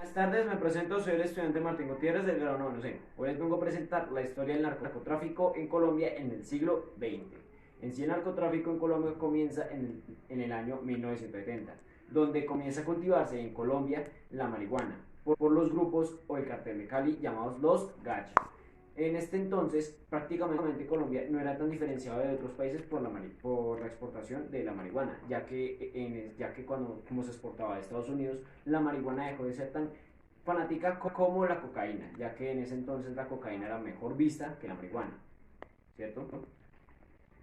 Buenas tardes, me presento, soy el estudiante Martín Gutiérrez del grado 9 C. Hoy les vengo a presentar la historia del narcotráfico en Colombia en el siglo XX. En sí, el narcotráfico en Colombia comienza en el año 1970, donde comienza a cultivarse en Colombia la marihuana por los grupos o el cartel de Cali llamados los Gachas. En este entonces, prácticamente Colombia no era tan diferenciado de otros países por la exportación de la marihuana, ya que cuando como se exportaba de Estados Unidos, la marihuana dejó de ser tan fanática como la cocaína, ya que en ese entonces la cocaína era mejor vista que la marihuana, ¿cierto?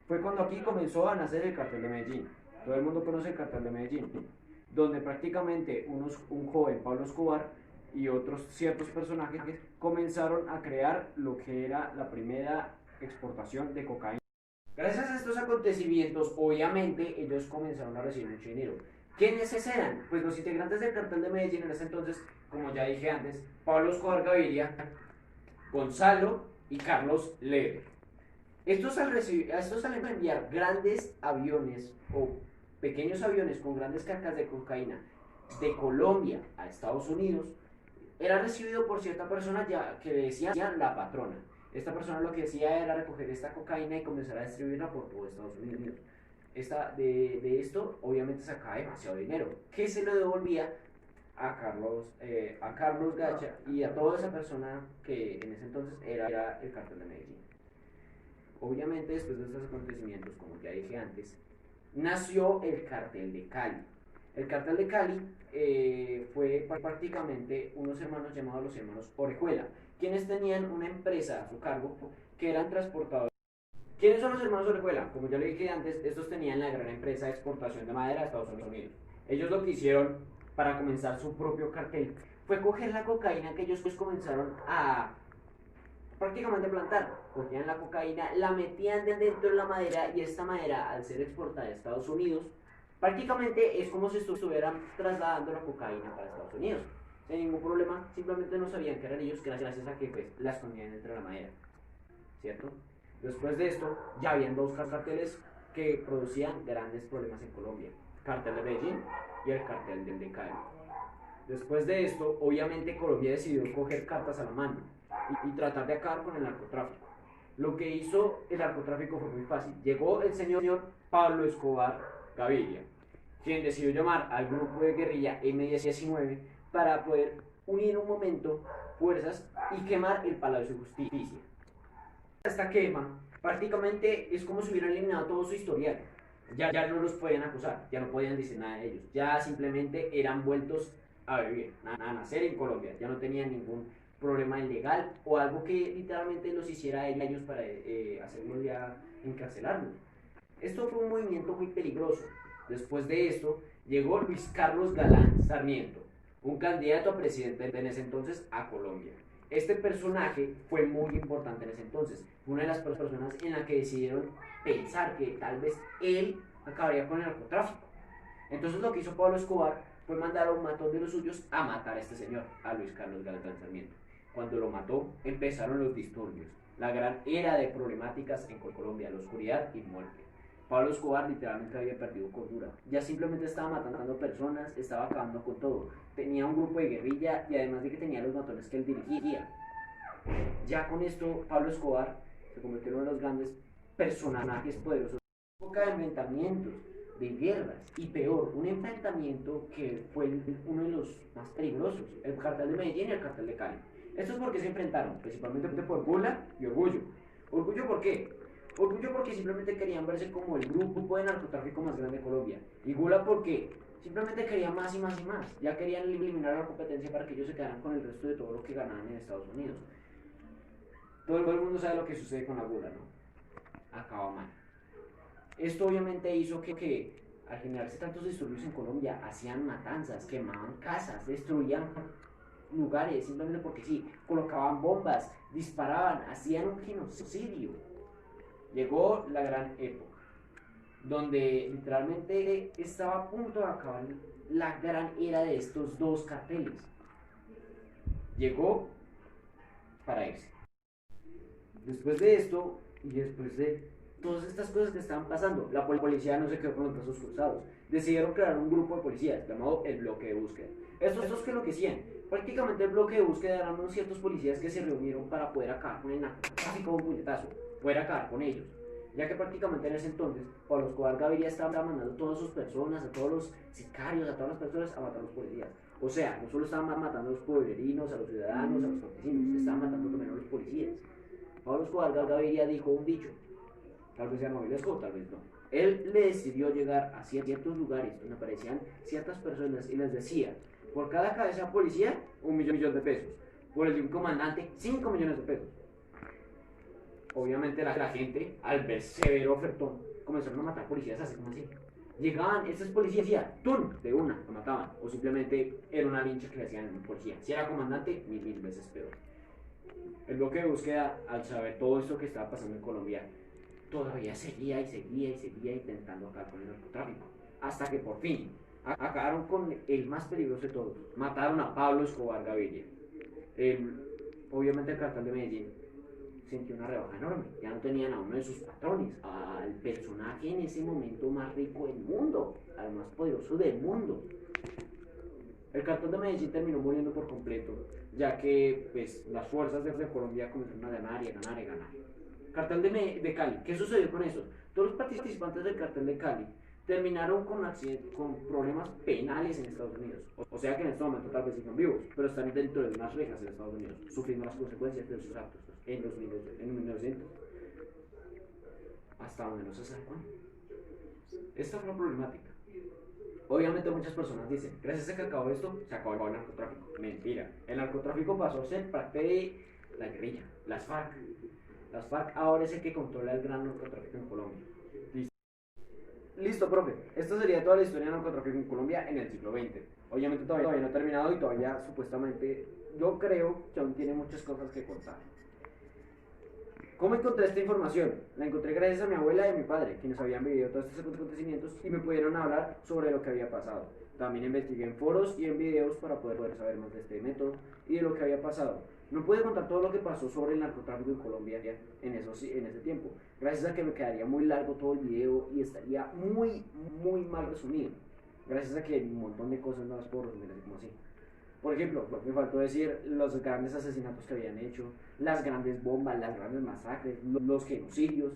Fue cuando aquí comenzó a nacer el cartel de Medellín. Todo el mundo conoce el cartel de Medellín, donde prácticamente un joven Pablo Escobar y otros ciertos personajes comenzaron a crear lo que era la primera exportación de cocaína. Gracias a estos acontecimientos, obviamente, ellos comenzaron a recibir mucho dinero. ¿Quiénes eran? Pues los integrantes del cartel de Medellín en ese entonces, como ya dije antes, Pablo Escobar Gaviria, Gonzalo y Carlos Leve. Estos al enviar grandes aviones o pequeños aviones con grandes cargas de cocaína de Colombia a Estados Unidos, era recibido por cierta persona ya que le decía la patrona. Esta persona lo que hacía era recoger esta cocaína y comenzar a distribuirla por todo Estados Unidos. De esto obviamente sacaba demasiado dinero, que se lo devolvía a Carlos Gacha y a toda esa persona que en ese entonces era el cartel de Medellín. Obviamente, después de estos acontecimientos, como ya dije antes, nació el cartel de Cali. El cartel de Cali fue prácticamente unos hermanos llamados los hermanos Orejuela, quienes tenían una empresa a su cargo que eran transportadores. ¿Quiénes son los hermanos Orejuela? Como ya le dije antes, estos tenían la gran empresa de exportación de madera a Estados Unidos. Ellos lo que hicieron para comenzar su propio cartel fue coger la cocaína que ellos pues comenzaron a prácticamente plantar. Cogían la cocaína, la metían dentro de la madera y esta madera, al ser exportada a Estados Unidos, prácticamente es como si estuvieran trasladando la cocaína para Estados Unidos. Sin ningún problema, simplemente no sabían que eran ellos gracias a que pues, la escondían dentro de la madera. ¿Cierto? Después de esto, ya habían dos carteles que producían grandes problemas en Colombia. El cartel de Medellín y el cartel de Cali. Después de esto, obviamente Colombia decidió coger cartas a la mano y tratar de acabar con el narcotráfico. Lo que hizo el narcotráfico fue muy fácil. Llegó el señor Pablo Escobar Gaviria, quien decidió llamar al grupo de guerrilla M-19 para poder unir un momento fuerzas y quemar el Palacio de Justicia. Esta quema prácticamente es como si hubieran eliminado todo su historial. Ya no los podían acusar, ya no podían decir nada de ellos, ya simplemente eran vueltos a vivir, a nacer en Colombia, ya no tenían ningún problema ilegal o algo que literalmente los hiciera a ellos para hacerlos ya encarcelarlos. Esto fue un movimiento muy peligroso. Después de esto llegó Luis Carlos Galán Sarmiento, un candidato a presidente en ese entonces a Colombia. Este personaje fue muy importante en ese entonces, fue una de las personas en la que decidieron pensar que tal vez él acabaría con el narcotráfico. Entonces lo que hizo Pablo Escobar fue mandar a un matón de los suyos a matar a este señor, a Luis Carlos Galán Sarmiento. Cuando lo mató, empezaron los disturbios, la gran era de problemáticas en Colombia, la oscuridad y muerte. Pablo Escobar literalmente había perdido cordura. Ya simplemente estaba matando personas, estaba acabando con todo. Tenía un grupo de guerrilla y además de que tenía los matones que él dirigía. Ya con esto, Pablo Escobar se convirtió en uno de los grandes personajes poderosos. Época de enfrentamientos, de guerras y peor, un enfrentamiento que fue uno de los más peligrosos, el cartel de Medellín y el cartel de Cali. Esto es porque se enfrentaron, principalmente por gula y orgullo. ¿Orgullo por qué? Orgullo porque simplemente querían verse como el grupo de narcotráfico más grande de Colombia. Y gula porque simplemente querían más y más y más. Ya querían eliminar la competencia para que ellos se quedaran con el resto de todo lo que ganaban en Estados Unidos. Todo el mundo sabe lo que sucede con la gula, ¿no? Acaba mal. Esto obviamente hizo que al generarse tantos disturbios en Colombia, hacían matanzas, quemaban casas, destruían lugares, simplemente porque sí, colocaban bombas, disparaban, hacían un genocidio. Llegó la gran época, donde literalmente estaba a punto de acabar la gran era de estos dos carteles. Llegó para irse. Después de esto, y después de todas estas cosas que estaban pasando, la policía no se quedó con los brazos cruzados. Decidieron crear un grupo de policías llamado el Bloque de Búsqueda. Estos que enloquecían. Prácticamente el bloque de búsqueda eran unos ciertos policías que se reunieron para poder acabar con el narcotráfico de un puñetazo, poder acabar con ellos. Ya que prácticamente en ese entonces Pablo Escobar Gaviria estaba mandando a todas sus personas, a todos los sicarios, a todas las personas a matar a los policías. O sea, no solo estaban matando a los pueblerinos, a los ciudadanos, a los campesinos, estaban matando también a los policías. Pablo Escobar Gaviria dijo un dicho, tal vez sea novelesco, tal vez no. Él le decidió llegar a ciertos lugares donde aparecían ciertas personas y les decía, por cada cabeza de policía, 1.000.000 de pesos. Por el de un comandante, 5 millones de pesos. Obviamente la gente, al ver severo ofertón, comenzaron a matar policías así como así. Llegaban estos policías y decían, ¡tum! De una, lo mataban. O simplemente era una lincha que le hacían a un policía. Si era comandante, mil veces peor. El bloque de búsqueda, al saber todo esto que estaba pasando en Colombia, todavía seguía intentando acabar con el narcotráfico. Hasta que por fin acabaron con el más peligroso de todos. Mataron a Pablo Escobar Gaviria. Obviamente el cartel de Medellín sintió una rebaja enorme. Ya no tenían a uno de sus patrones, al personaje en ese momento más rico del mundo, al más poderoso del mundo. El cartel de Medellín terminó muriendo por completo, ya que pues, las fuerzas de Colombia comenzaron a ganar y a ganar y a ganar. Cartel de Cali, ¿qué sucedió con eso? Todos los participantes del cartel de Cali terminaron con problemas penales en Estados Unidos. O sea que en este momento tal vez sigan vivos, pero están dentro de unas rejas en Estados Unidos, sufriendo las consecuencias de sus actos en 1900. Hasta donde no se sabe cuándo. Esta fue la problemática. Obviamente muchas personas dicen, gracias a que acabó esto, se acabó el narcotráfico. Mentira. El narcotráfico pasó a ser parte de la guerrilla, las FARC. Las FARC ahora es el que controla el gran narcotráfico en Colombia. Listo, profe. Esto sería toda la historia del narcotráfico en Colombia en el siglo XX. Obviamente todavía no ha terminado y todavía supuestamente yo creo que aún tiene muchas cosas que contar. ¿Cómo encontré esta información? La encontré gracias a mi abuela y a mi padre, quienes habían vivido todos estos acontecimientos y me pudieron hablar sobre lo que había pasado. También investigué en foros y en videos para poder saber más de este método y de lo que había pasado. No pude contar todo lo que pasó sobre el narcotráfico en Colombia en ese tiempo, gracias a que me quedaría muy largo todo el video y estaría muy mal resumido. Gracias a que hay un montón de cosas no las puedo resumir así como así. Por ejemplo, me faltó decir los grandes asesinatos que habían hecho, las grandes bombas, las grandes masacres, los genocidios.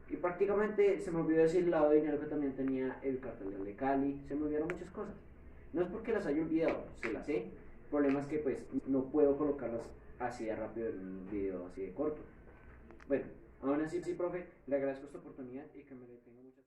Y prácticamente se me olvidó decir el lado de dinero que también tenía el cartel de Cali. Se me olvidaron muchas cosas. No es porque las haya olvidado, se las sé. El problema es que pues no puedo colocarlas así de rápido en un video así de corto. Bueno, aún así, sí, profe, le agradezco esta oportunidad y que me detenga muchas